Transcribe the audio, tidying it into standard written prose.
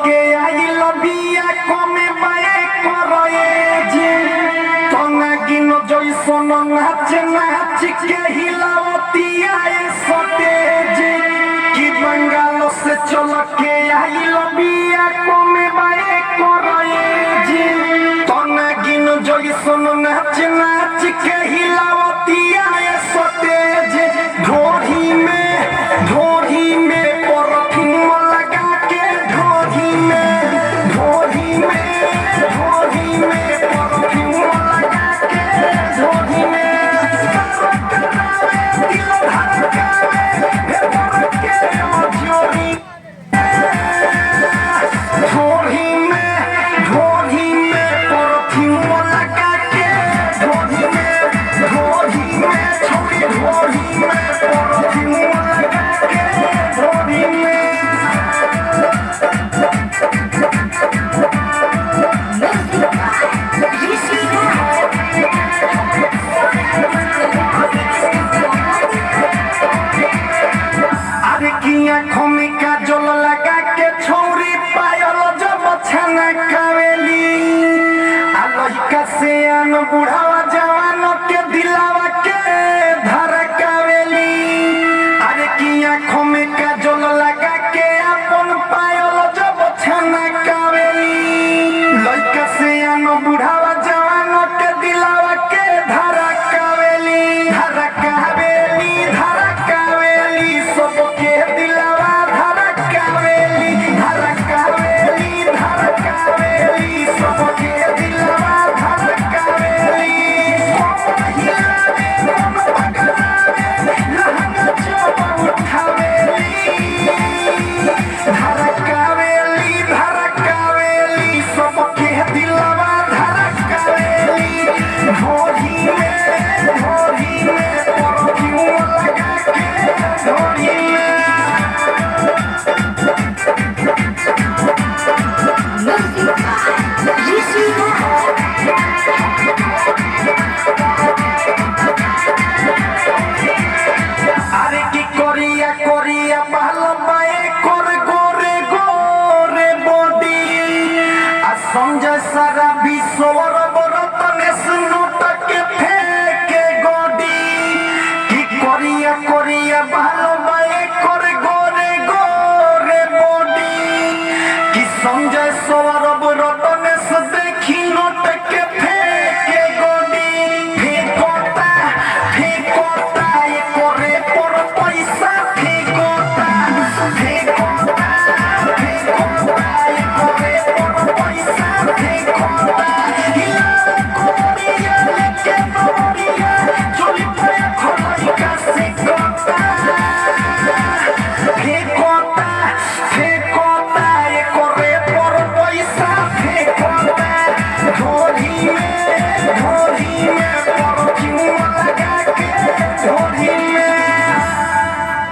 के आइल बिया कमे बाए करए जे तना गिनो जइसन नाच नाच के हिलावतिया ए सटेज कि बंगाल से चल के आइल बिया कमे बाए करए जे तना गिनो जइसन नाच नाच के हिलावतिया ए सटेज ढोरी में आँखों में काजल लगा के छौरी पायल जब छना खावेली आ लइका से आन बुढ़ा